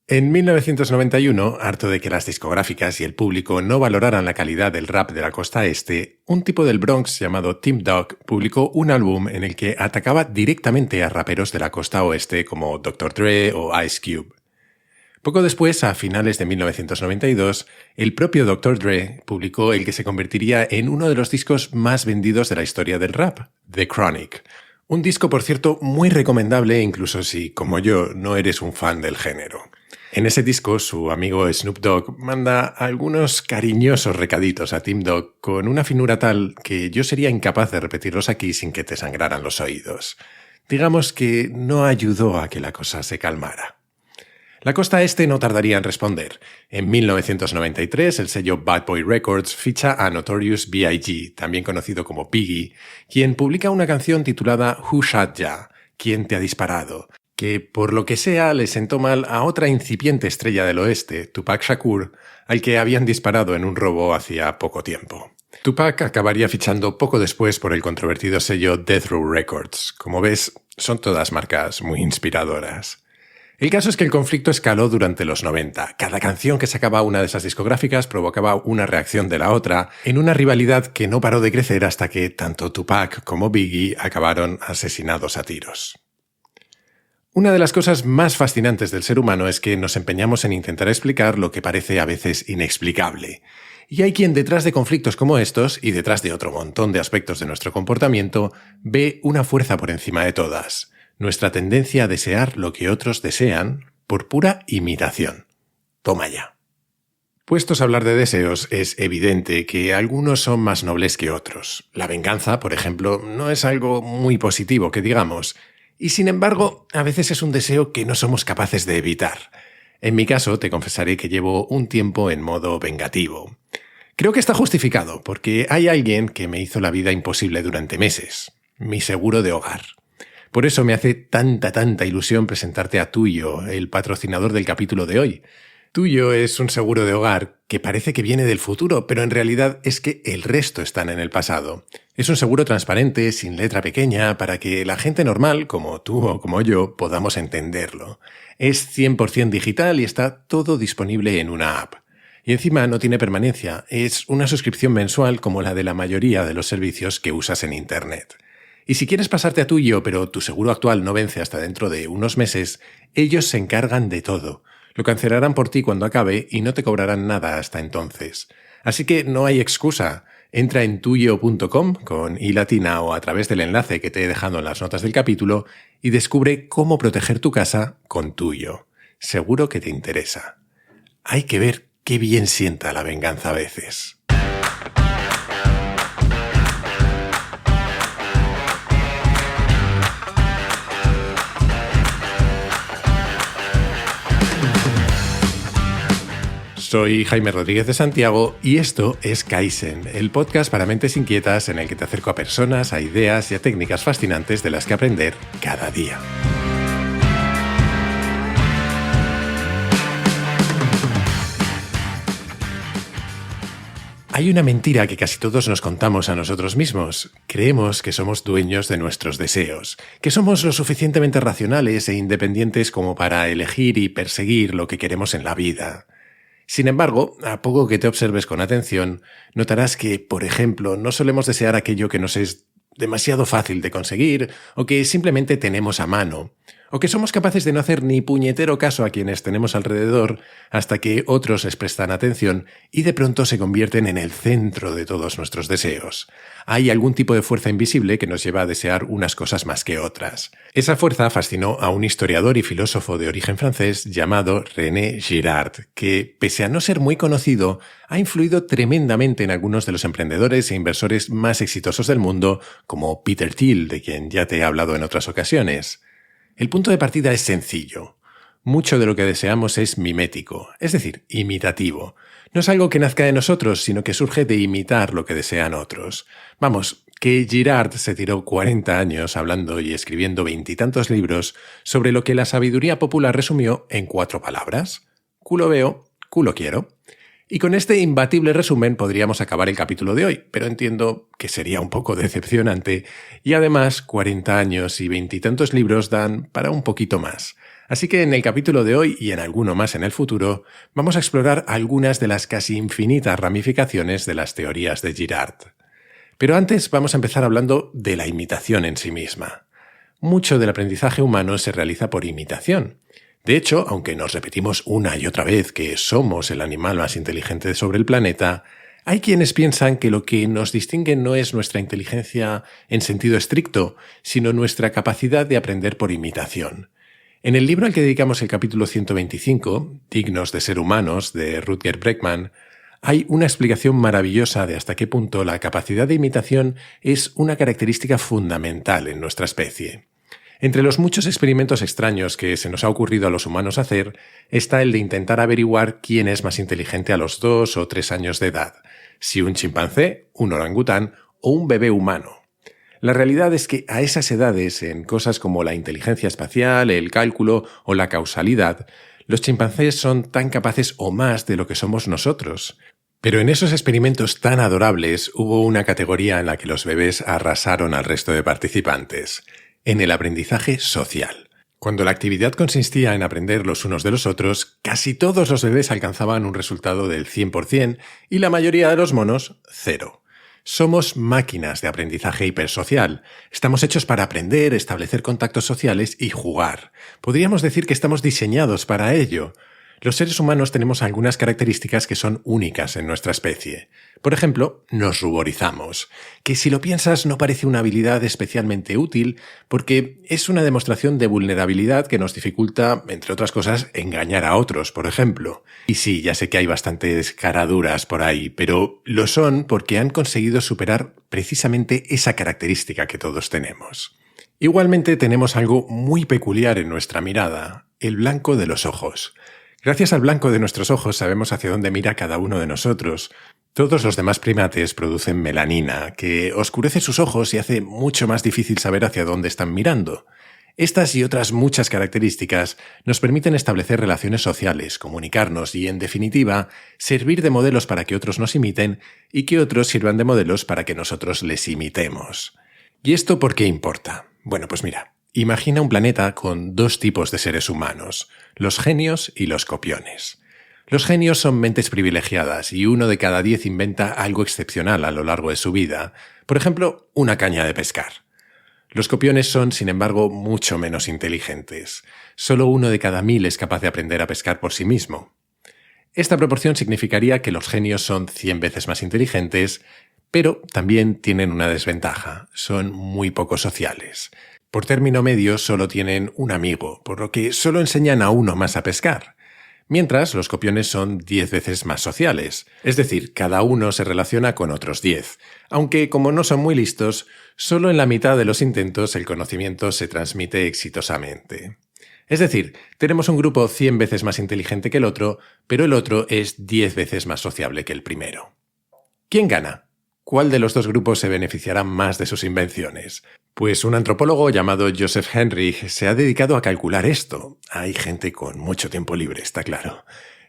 En 1991, harto de que las discográficas y el público no valoraran la calidad del rap de la costa este, un tipo del Bronx llamado Tim Dog publicó un álbum en el que atacaba directamente a raperos de la costa oeste como Dr. Dre o Ice Cube. Poco después, a finales de 1992, el propio Dr. Dre publicó el que se convertiría en uno de los discos más vendidos de la historia del rap, The Chronic. Un disco, por cierto, muy recomendable incluso si, como yo, no eres un fan del género. En ese disco, su amigo Snoop Dogg manda algunos cariñosos recaditos a Tim Dog con una finura tal que yo sería incapaz de repetirlos aquí sin que te sangraran los oídos. Digamos que no ayudó a que la cosa se calmara. La costa este no tardaría en responder. En 1993, el sello Bad Boy Records ficha a Notorious B.I.G., también conocido como Biggie, quien publica una canción titulada Who Shot Ya? ¿Quién te ha disparado?, que por lo que sea le sentó mal a otra incipiente estrella del oeste, Tupac Shakur, al que habían disparado en un robo hacía poco tiempo. Tupac acabaría fichando poco después por el controvertido sello Death Row Records. Como ves, son todas marcas muy inspiradoras. El caso es que el conflicto escaló durante los 90. Cada canción que sacaba una de esas discográficas provocaba una reacción de la otra, en una rivalidad que no paró de crecer hasta que tanto Tupac como Biggie acabaron asesinados a tiros. Una de las cosas más fascinantes del ser humano es que nos empeñamos en intentar explicar lo que parece a veces inexplicable. Y hay quien detrás de conflictos como estos, y detrás de otro montón de aspectos de nuestro comportamiento, ve una fuerza por encima de todas: nuestra tendencia a desear lo que otros desean por pura imitación. Toma ya. Puestos a hablar de deseos, es evidente que algunos son más nobles que otros. La venganza, por ejemplo, no es algo muy positivo que digamos, y sin embargo, a veces es un deseo que no somos capaces de evitar. En mi caso, te confesaré que llevo un tiempo en modo vengativo. Creo que está justificado, porque hay alguien que me hizo la vida imposible durante meses: mi seguro de hogar. Por eso me hace tanta ilusión presentarte a Tuyo, el patrocinador del capítulo de hoy. Tuyo es un seguro de hogar que parece que viene del futuro, pero en realidad es que el resto están en el pasado. Es un seguro transparente, sin letra pequeña, para que la gente normal, como tú o como yo, podamos entenderlo. Es 100% digital y está todo disponible en una app. Y encima no tiene permanencia, es una suscripción mensual como la de la mayoría de los servicios que usas en Internet. Y si quieres pasarte a Tuyo, pero tu seguro actual no vence hasta dentro de unos meses, ellos se encargan de todo. Lo cancelarán por ti cuando acabe y no te cobrarán nada hasta entonces. Así que no hay excusa. Entra en tuyo.com con i latina o a través del enlace que te he dejado en las notas del capítulo y descubre cómo proteger tu casa con Tuyo. Seguro que te interesa. Hay que ver qué bien sienta la venganza a veces. Soy Jaime Rodríguez de Santiago y esto es Kaizen, el podcast para mentes inquietas en el que te acerco a personas, a ideas y a técnicas fascinantes de las que aprender cada día. Hay una mentira que casi todos nos contamos a nosotros mismos. Creemos que somos dueños de nuestros deseos, que somos lo suficientemente racionales e independientes como para elegir y perseguir lo que queremos en la vida. Sin embargo, a poco que te observes con atención, notarás que, por ejemplo, no solemos desear aquello que nos es demasiado fácil de conseguir o que simplemente tenemos a mano, o que somos capaces de no hacer ni puñetero caso a quienes tenemos alrededor hasta que otros les prestan atención y de pronto se convierten en el centro de todos nuestros deseos. Hay algún tipo de fuerza invisible que nos lleva a desear unas cosas más que otras. Esa fuerza fascinó a un historiador y filósofo de origen francés llamado René Girard, que, pese a no ser muy conocido, ha influido tremendamente en algunos de los emprendedores e inversores más exitosos del mundo, como Peter Thiel, de quien ya te he hablado en otras ocasiones. El punto de partida es sencillo. Mucho de lo que deseamos es mimético, es decir, imitativo. No es algo que nazca de nosotros, sino que surge de imitar lo que desean otros. Vamos, que Girard se tiró 40 años hablando y escribiendo 20 y tantos libros sobre lo que la sabiduría popular resumió en 4 palabras. Culo veo, culo quiero. Y con este imbatible resumen podríamos acabar el capítulo de hoy, pero entiendo que sería un poco decepcionante y además 40 años y 20 y tantos libros dan para un poquito más. Así que en el capítulo de hoy y en alguno más en el futuro, vamos a explorar algunas de las casi infinitas ramificaciones de las teorías de Girard. Pero antes vamos a empezar hablando de la imitación en sí misma. Mucho del aprendizaje humano se realiza por imitación. De hecho, aunque nos repetimos una y otra vez que somos el animal más inteligente sobre el planeta, hay quienes piensan que lo que nos distingue no es nuestra inteligencia en sentido estricto, sino nuestra capacidad de aprender por imitación. En el libro al que dedicamos el capítulo 125, Dignos de ser humanos, de Rutger Bregman, hay una explicación maravillosa de hasta qué punto la capacidad de imitación es una característica fundamental en nuestra especie. Entre los muchos experimentos extraños que se nos ha ocurrido a los humanos hacer, está el de intentar averiguar quién es más inteligente a los 2 o 3 años de edad, si un chimpancé, un orangután o un bebé humano. La realidad es que a esas edades, en cosas como la inteligencia espacial, el cálculo o la causalidad, los chimpancés son tan capaces o más de lo que somos nosotros. Pero en esos experimentos tan adorables hubo una categoría en la que los bebés arrasaron al resto de participantes, en el aprendizaje social. Cuando la actividad consistía en aprender los unos de los otros, casi todos los bebés alcanzaban un resultado del 100% y la mayoría de los monos, 0. Somos máquinas de aprendizaje hipersocial. Estamos hechos para aprender, establecer contactos sociales y jugar. Podríamos decir que estamos diseñados para ello. Los seres humanos tenemos algunas características que son únicas en nuestra especie. Por ejemplo, nos ruborizamos, que si lo piensas no parece una habilidad especialmente útil porque es una demostración de vulnerabilidad que nos dificulta, entre otras cosas, engañar a otros, por ejemplo. Y sí, ya sé que hay bastantes caraduras por ahí, pero lo son porque han conseguido superar precisamente esa característica que todos tenemos. Igualmente tenemos algo muy peculiar en nuestra mirada, el blanco de los ojos. Gracias al blanco de nuestros ojos sabemos hacia dónde mira cada uno de nosotros. Todos los demás primates producen melanina, que oscurece sus ojos y hace mucho más difícil saber hacia dónde están mirando. Estas y otras muchas características nos permiten establecer relaciones sociales, comunicarnos y, en definitiva, servir de modelos para que otros nos imiten y que otros sirvan de modelos para que nosotros les imitemos. ¿Y esto por qué importa? Bueno, pues mira. Imagina un planeta con 2 tipos de seres humanos, los genios y los copiones. Los genios son mentes privilegiadas y 1 de cada 10 inventa algo excepcional a lo largo de su vida, por ejemplo, una caña de pescar. Los copiones son, sin embargo, mucho menos inteligentes. Solo 1 de cada 1000 es capaz de aprender a pescar por sí mismo. Esta proporción significaría que los genios son 100 veces más inteligentes, pero también tienen una desventaja, son muy poco sociales. Por término medio solo tienen un amigo, por lo que solo enseñan a uno más a pescar. Mientras los copiones son 10 veces más sociales, es decir, cada uno se relaciona con otros 10, aunque como no son muy listos, solo en la mitad de los intentos el conocimiento se transmite exitosamente. Es decir, tenemos un grupo 100 veces más inteligente que el otro, pero el otro es 10 veces más sociable que el primero. ¿Quién gana? ¿Cuál de los 2 grupos se beneficiará más de sus invenciones? Pues un antropólogo llamado Joseph Henrich se ha dedicado a calcular esto. Hay gente con mucho tiempo libre, está claro.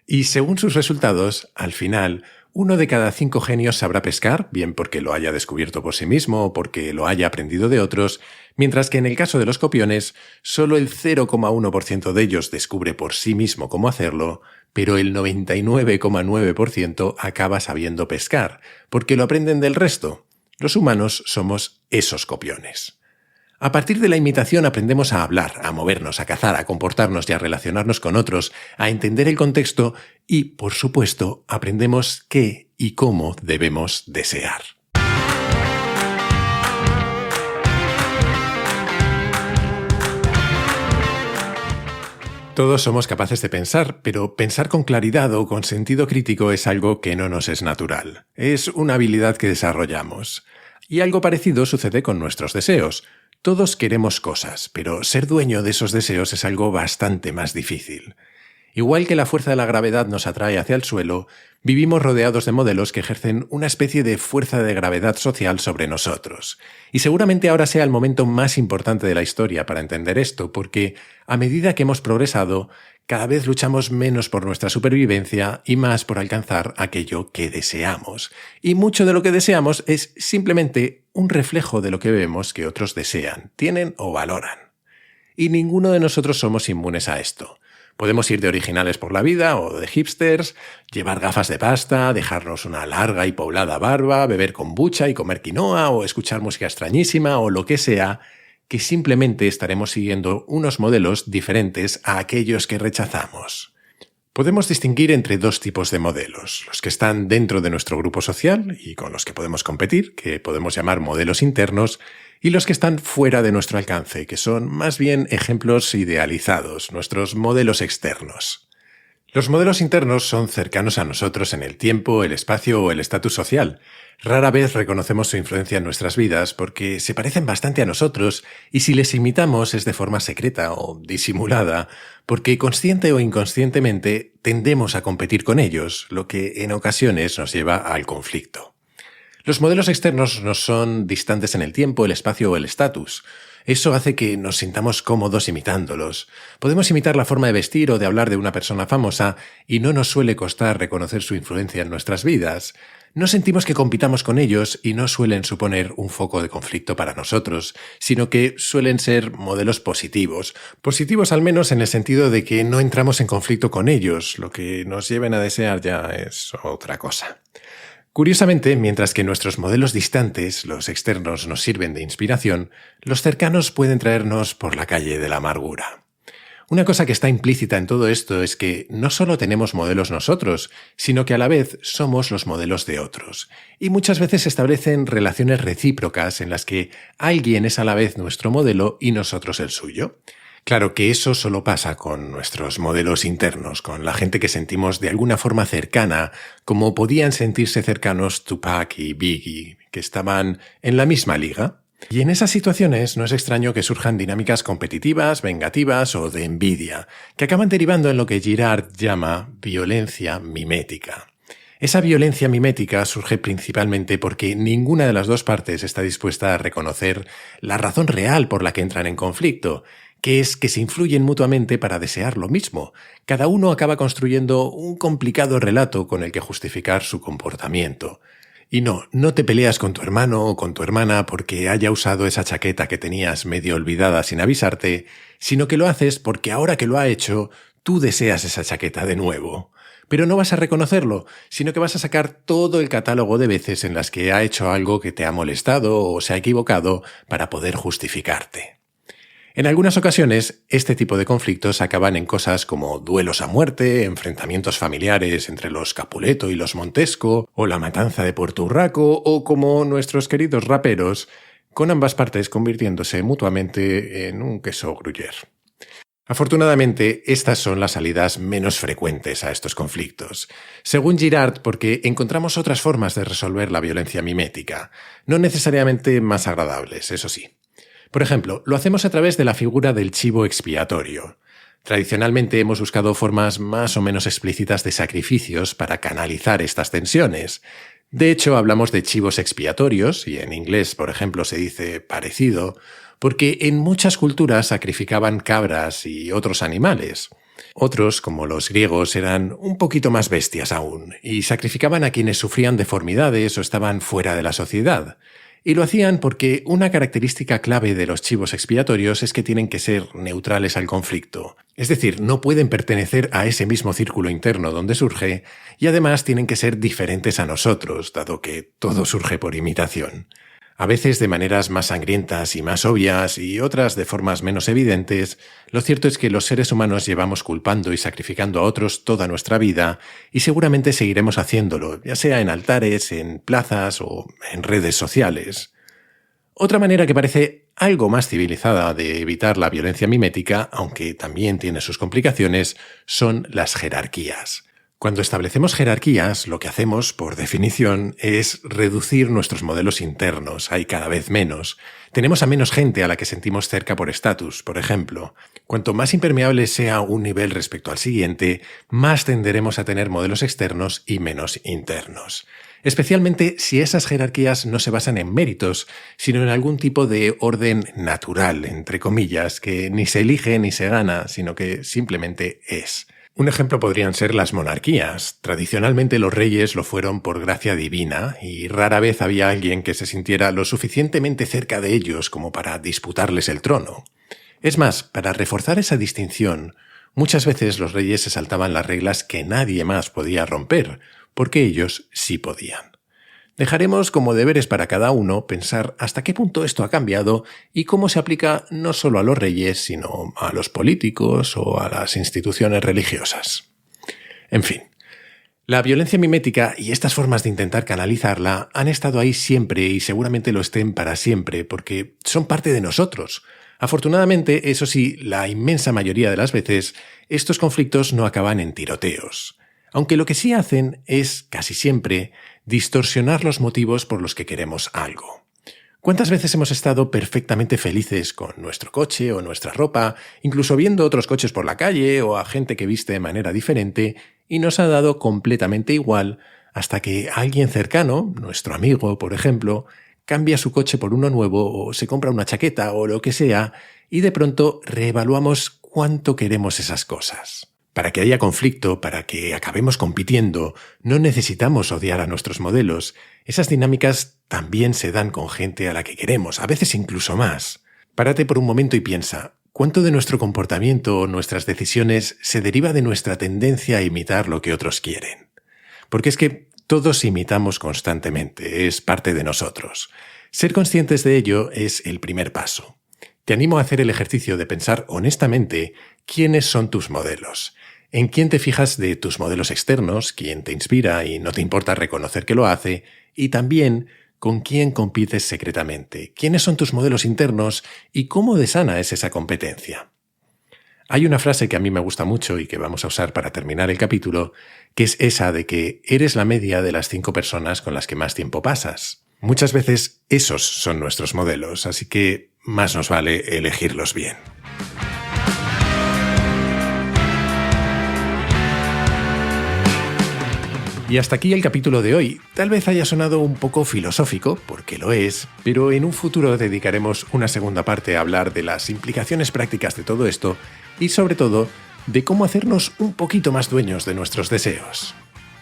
Y según sus resultados, al final, 1 de cada 5 genios sabrá pescar, bien porque lo haya descubierto por sí mismo o porque lo haya aprendido de otros, mientras que en el caso de los copiones, solo el 0,1% de ellos descubre por sí mismo cómo hacerlo, pero el 99,9% acaba sabiendo pescar, porque lo aprenden del resto. Los humanos somos esos copiones. A partir de la imitación aprendemos a hablar, a movernos, a cazar, a comportarnos y a relacionarnos con otros, a entender el contexto y, por supuesto, aprendemos qué y cómo debemos desear. Todos somos capaces de pensar, pero pensar con claridad o con sentido crítico es algo que no nos es natural. Es una habilidad que desarrollamos. Y algo parecido sucede con nuestros deseos. Todos queremos cosas, pero ser dueño de esos deseos es algo bastante más difícil. Igual que la fuerza de la gravedad nos atrae hacia el suelo, vivimos rodeados de modelos que ejercen una especie de fuerza de gravedad social sobre nosotros. Y seguramente ahora sea el momento más importante de la historia para entender esto, porque a medida que hemos progresado, cada vez luchamos menos por nuestra supervivencia y más por alcanzar aquello que deseamos. Y mucho de lo que deseamos es simplemente un reflejo de lo que vemos que otros desean, tienen o valoran. y ninguno de nosotros somos inmunes a esto. Podemos ir de originales por la vida o de hipsters, llevar gafas de pasta, dejarnos una larga y poblada barba, beber kombucha y comer quinoa o escuchar música extrañísima o lo que sea, que simplemente estaremos siguiendo unos modelos diferentes a aquellos que rechazamos. Podemos distinguir entre dos tipos de modelos, los que están dentro de nuestro grupo social y con los que podemos competir, que podemos llamar modelos internos, y los que están fuera de nuestro alcance, que son más bien ejemplos idealizados, nuestros modelos externos. Los modelos internos son cercanos a nosotros en el tiempo, el espacio o el estatus social. Rara vez reconocemos su influencia en nuestras vidas porque se parecen bastante a nosotros y si les imitamos es de forma secreta o disimulada, porque consciente o inconscientemente tendemos a competir con ellos, lo que en ocasiones nos lleva al conflicto. Los modelos externos nos son distantes en el tiempo, el espacio o el estatus. Eso hace que nos sintamos cómodos imitándolos. Podemos imitar la forma de vestir o de hablar de una persona famosa y no nos suele costar reconocer su influencia en nuestras vidas. No sentimos que compitamos con ellos y no suelen suponer un foco de conflicto para nosotros, sino que suelen ser modelos positivos. Positivos al menos en el sentido de que no entramos en conflicto con ellos, lo que nos lleven a desear ya es otra cosa. Curiosamente, mientras que nuestros modelos distantes, los externos, nos sirven de inspiración, los cercanos pueden traernos por la calle de la amargura. Una cosa que está implícita en todo esto es que no solo tenemos modelos nosotros, sino que a la vez somos los modelos de otros. Y muchas veces se establecen relaciones recíprocas en las que alguien es a la vez nuestro modelo y nosotros el suyo. Claro que eso solo pasa con nuestros modelos internos, con la gente que sentimos de alguna forma cercana, como podían sentirse cercanos Tupac y Biggie, que estaban en la misma liga. Y en esas situaciones no es extraño que surjan dinámicas competitivas, vengativas o de envidia, que acaban derivando en lo que Girard llama violencia mimética. Esa violencia mimética surge principalmente porque ninguna de las dos partes está dispuesta a reconocer la razón real por la que entran en conflicto, que es que se influyen mutuamente para desear lo mismo. Cada uno acaba construyendo un complicado relato con el que justificar su comportamiento. Y no te peleas con tu hermano o con tu hermana porque haya usado esa chaqueta que tenías medio olvidada sin avisarte, sino que lo haces porque ahora que lo ha hecho, tú deseas esa chaqueta de nuevo. Pero no vas a reconocerlo, sino que vas a sacar todo el catálogo de veces en las que ha hecho algo que te ha molestado o se ha equivocado para poder justificarte. En algunas ocasiones, este tipo de conflictos acaban en cosas como duelos a muerte, enfrentamientos familiares entre los Capuleto y los Montesco, o la matanza de Puerto Urraco, o como nuestros queridos raperos, con ambas partes convirtiéndose mutuamente en un queso gruyère. Afortunadamente, estas son las salidas menos frecuentes a estos conflictos. Según Girard, porque encontramos otras formas de resolver la violencia mimética, no necesariamente más agradables, eso sí. Por ejemplo, lo hacemos a través de la figura del chivo expiatorio. Tradicionalmente hemos buscado formas más o menos explícitas de sacrificios para canalizar estas tensiones. De hecho, hablamos de chivos expiatorios, y en inglés, por ejemplo, se dice parecido, porque en muchas culturas sacrificaban cabras y otros animales. Otros, como los griegos, eran un poquito más bestias aún, y sacrificaban a quienes sufrían deformidades o estaban fuera de la sociedad. Y lo hacían porque una característica clave de los chivos expiatorios es que tienen que ser neutrales al conflicto. Es decir, no pueden pertenecer a ese mismo círculo interno donde surge y además tienen que ser diferentes a nosotros, dado que todo surge por imitación. A veces de maneras más sangrientas y más obvias y otras de formas menos evidentes, lo cierto es que los seres humanos llevamos culpando y sacrificando a otros toda nuestra vida y seguramente seguiremos haciéndolo, ya sea en altares, en plazas o en redes sociales. Otra manera que parece algo más civilizada de evitar la violencia mimética, aunque también tiene sus complicaciones, son las jerarquías. Cuando establecemos jerarquías, lo que hacemos, por definición, es reducir nuestros modelos internos. Hay cada vez menos. Tenemos a menos gente a la que sentimos cerca por estatus, por ejemplo. Cuanto más impermeable sea un nivel respecto al siguiente, más tenderemos a tener modelos externos y menos internos. Especialmente si esas jerarquías no se basan en méritos, sino en algún tipo de orden natural, entre comillas, que ni se elige ni se gana, sino que simplemente es. Un ejemplo podrían ser las monarquías. Tradicionalmente los reyes lo fueron por gracia divina y rara vez había alguien que se sintiera lo suficientemente cerca de ellos como para disputarles el trono. Es más, para reforzar esa distinción, muchas veces los reyes se saltaban las reglas que nadie más podía romper, porque ellos sí podían. Dejaremos como deberes para cada uno pensar hasta qué punto esto ha cambiado y cómo se aplica no solo a los reyes, sino a los políticos o a las instituciones religiosas. En fin, la violencia mimética y estas formas de intentar canalizarla han estado ahí siempre y seguramente lo estén para siempre, porque son parte de nosotros. Afortunadamente, eso sí, la inmensa mayoría de las veces, estos conflictos no acaban en tiroteos. Aunque lo que sí hacen es, casi siempre, distorsionar los motivos por los que queremos algo. ¿Cuántas veces hemos estado perfectamente felices con nuestro coche o nuestra ropa, incluso viendo otros coches por la calle o a gente que viste de manera diferente, y nos ha dado completamente igual hasta que alguien cercano, nuestro amigo, por ejemplo, cambia su coche por uno nuevo o se compra una chaqueta o lo que sea, y de pronto reevaluamos cuánto queremos esas cosas? Para que haya conflicto, para que acabemos compitiendo, no necesitamos odiar a nuestros modelos. Esas dinámicas también se dan con gente a la que queremos, a veces incluso más. Párate por un momento y piensa, ¿cuánto de nuestro comportamiento o nuestras decisiones se deriva de nuestra tendencia a imitar lo que otros quieren? Porque es que todos imitamos constantemente, es parte de nosotros. Ser conscientes de ello es el primer paso. Te animo a hacer el ejercicio de pensar honestamente quiénes son tus modelos. ¿En quién te fijas de tus modelos externos, quién te inspira y no te importa reconocer que lo hace? Y también, ¿con quién compites secretamente? ¿Quiénes son tus modelos internos y cómo de sana es esa competencia? Hay una frase que a mí me gusta mucho y que vamos a usar para terminar el capítulo, que es esa de que eres la media de las 5 personas con las que más tiempo pasas. Muchas veces esos son nuestros modelos, así que más nos vale elegirlos bien. Y hasta aquí el capítulo de hoy. Tal vez haya sonado un poco filosófico, porque lo es, pero en un futuro dedicaremos una segunda parte a hablar de las implicaciones prácticas de todo esto y sobre todo de cómo hacernos un poquito más dueños de nuestros deseos.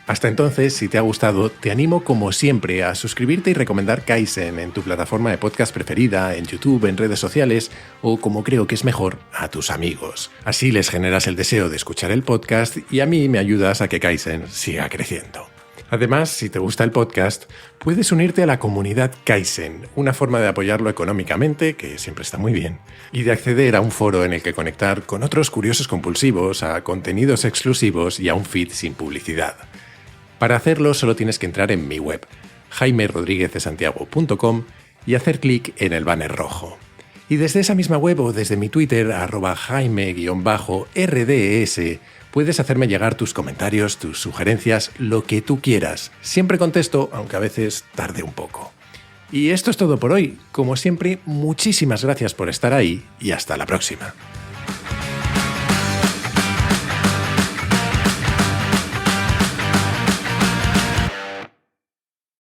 Hasta entonces, si te ha gustado, te animo como siempre a suscribirte y recomendar Kaizen en tu plataforma de podcast preferida, en YouTube, en redes sociales o, como creo que es mejor, a tus amigos. Así les generas el deseo de escuchar el podcast y a mí me ayudas a que Kaizen siga creciendo. Además, si te gusta el podcast, puedes unirte a la comunidad Kaizen, una forma de apoyarlo económicamente, que siempre está muy bien, y de acceder a un foro en el que conectar con otros curiosos compulsivos, a contenidos exclusivos y a un feed sin publicidad. Para hacerlo solo tienes que entrar en mi web, jaimerodriguezdesantiago.com, y hacer clic en el banner rojo. Y desde esa misma web o desde mi Twitter, @jaime_rds, puedes hacerme llegar tus comentarios, tus sugerencias, lo que tú quieras. Siempre contesto, aunque a veces tarde un poco. Y esto es todo por hoy. Como siempre, muchísimas gracias por estar ahí y hasta la próxima.